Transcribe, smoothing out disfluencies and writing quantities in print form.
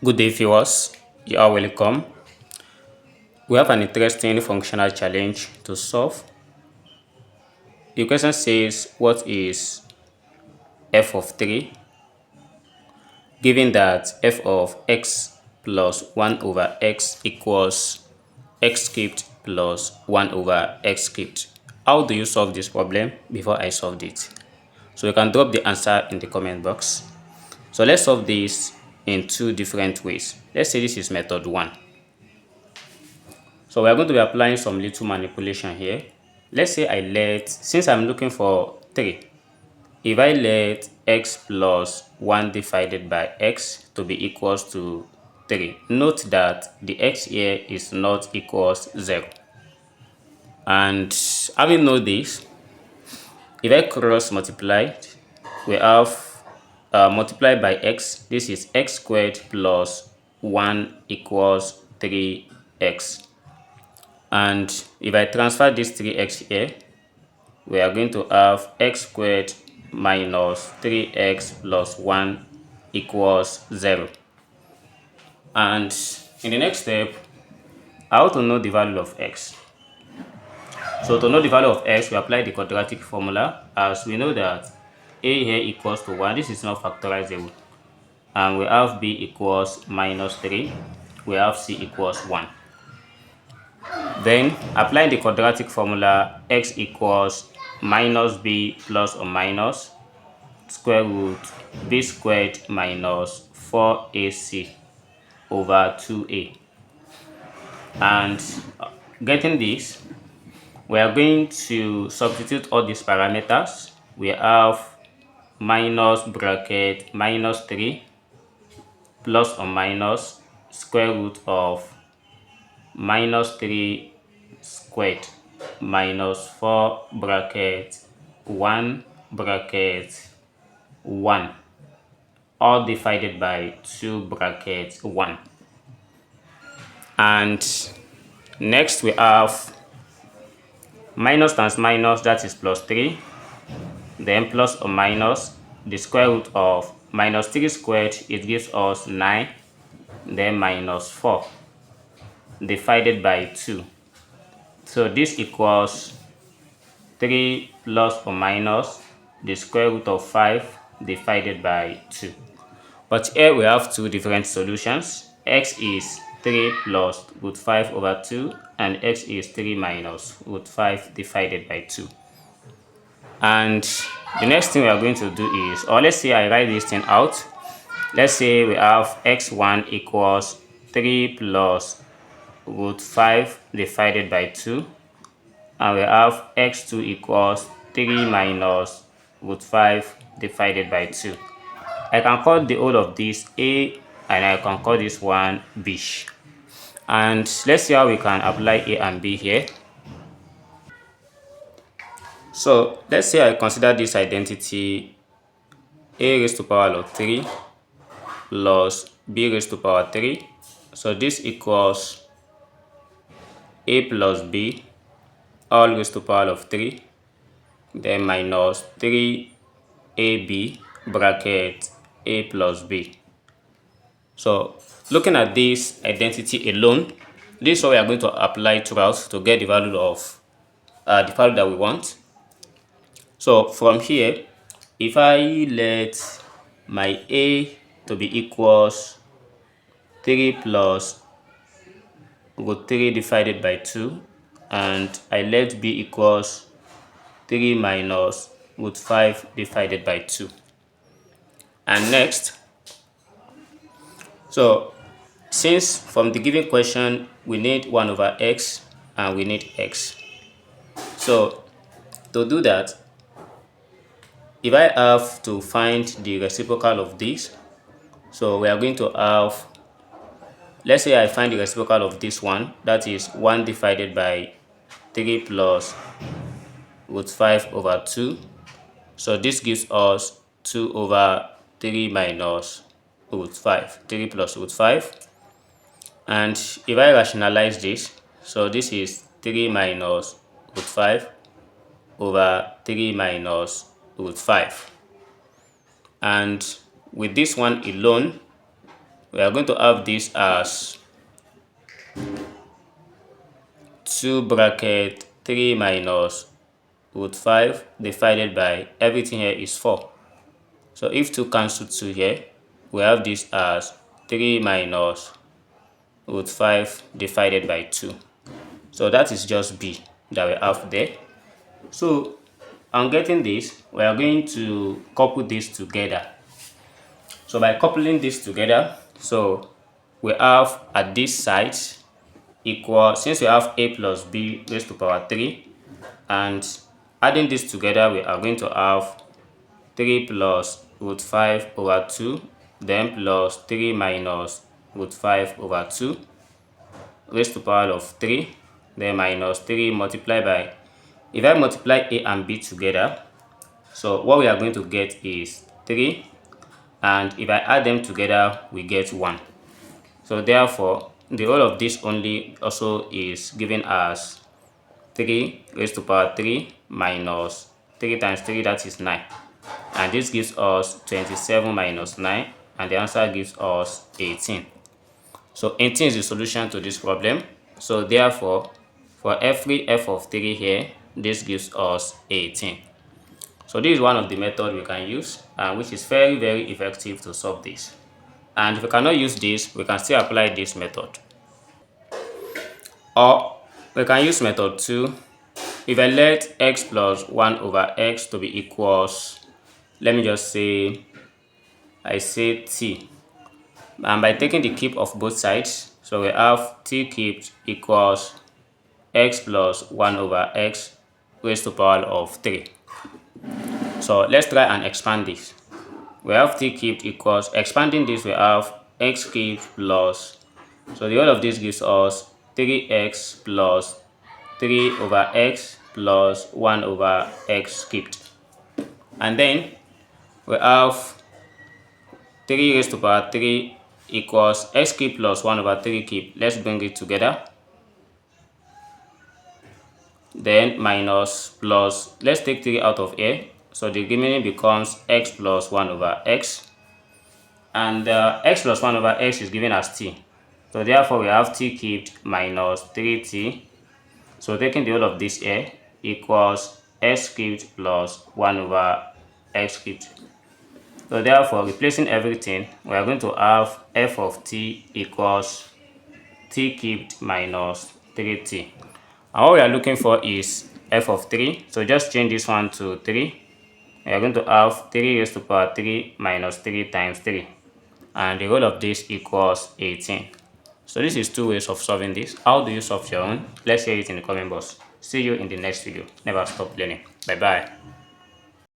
Good day, viewers. You are welcome. We have an interesting functional challenge to solve. The question says, what is f of 3? Given that f of x plus 1 over x equals x cubed plus 1 over x cubed. How do you solve this problem before I solved it? So you can drop the answer in the comment box. So let's solve this in two different ways. Let's say this is method 1. So we are going to be applying some little manipulation here. Let's say since I'm looking for 3, if I let x plus 1 divided by x to be equals to 3, note that the x here is not equals 0. And having known this, if I cross multiply, we have multiplied by x. This is x squared plus 1 equals 3x. And if I transfer this 3x here, we are going to have x squared minus 3x plus 1 equals 0. And in the next step, I want to know the value of x. So to know the value of x, we apply the quadratic formula, as we know that a here equals to 1. This is not factorizable. And we have b equals minus 3. We have c equals 1. Then applying the quadratic formula, x equals minus b plus or minus square root b squared minus 4ac over 2a. And getting this, we are going to substitute all these parameters. We have minus bracket minus 3 plus or minus square root of minus 3 squared minus 4 bracket 1 bracket 1, all divided by 2 bracket 1. And next we have minus times minus, that is plus 3, then plus or minus the square root of minus 3 squared, it gives us 9, then minus 4 divided by 2. So this equals 3 plus or minus the square root of 5 divided by 2. But here we have two different solutions. X is 3 plus root 5 over 2, and x is 3 minus root 5 divided by 2. And the next thing we are going to do is, or let's say I write this thing out. Let's say we have x1 equals 3 plus root 5 divided by 2, and we have x2 equals 3 minus root 5 divided by 2. I can call the whole of this a, and I can call this one b. And let's see how we can apply a and b here. So let's say I consider this identity a raised to power of 3 plus b raised to power 3. So this equals a plus b all raised to power of 3, then minus 3ab bracket a plus b. So looking at this identity alone, this is what we are going to apply throughout to get the value of the value that we want. So from here, if I let my a to be equals 3 plus root 3 divided by 2, and I let b equals 3 minus root 5 divided by 2. And next, so since from the given question we need 1 over x and we need x, so to do that, if I have to find the reciprocal of this, so we are going to have, let's say I find the reciprocal of this one, that is 1 divided by 3 plus root 5 over 2. So this gives us 2 over 3 minus root 5, 3 plus root 5. And if I rationalize this, so this is 3 minus root 5 over 3 minus root 5. And with this one alone, we are going to have this as 2 bracket 3 minus root 5 divided by everything here is 4. So if 2 cancel 2 here, we have this as 3 minus root 5 divided by 2. So that is just b that we have there. So on getting this, we are going to couple this together. So by coupling this together, so we have at this side equal, since we have a plus b raised to power 3, and adding this together, we are going to have 3 plus root 5 over 2, then plus 3 minus root 5 over 2 raised to power of 3, then minus 3 multiplied by, if I multiply a and b together, so what we are going to get is 3, and if I add them together, we get 1. So therefore, the whole of this only also is given as 3 raised to power 3 minus 3 times 3, that is 9. And this gives us 27 minus 9, and the answer gives us 18. So 18 is the solution to this problem. So therefore, for every f of 3 here, this gives us 18. So this is one of the methods we can use, which is very, very effective to solve this. And if we cannot use this, we can still apply this method. Or we can use method 2. If I let x plus 1 over x to be equals, let me just say, I say t. And by taking the cube of both sides, so we have t cubed equals x plus 1 over x raised to power of 3. So let's try and expand this. We have t cubed equals, expanding this, we have x cubed plus, so the whole of this gives us 3x plus 3 over x plus 1 over x cubed. And then we have 3 raised to power 3 equals x cubed plus 1 over 3 cubed. Let's bring it together. Then minus plus, let's take 3 out of a, so the remaining becomes x plus 1 over x. And x plus 1 over x is given as t. So therefore we have t cubed minus 3t. So taking the whole of this here equals x cubed plus 1 over x cubed. So therefore, replacing everything, we are going to have f of t equals t cubed minus 3t. And what we are looking for is f of 3. So just change this one to 3. We are going to have 3 raised to power 3 minus 3 times 3. And the whole of this equals 18. So this is 2 ways of solving this. How do you solve your own? Let's hear it in the comment box. See you in the next video. Never stop learning. Bye bye.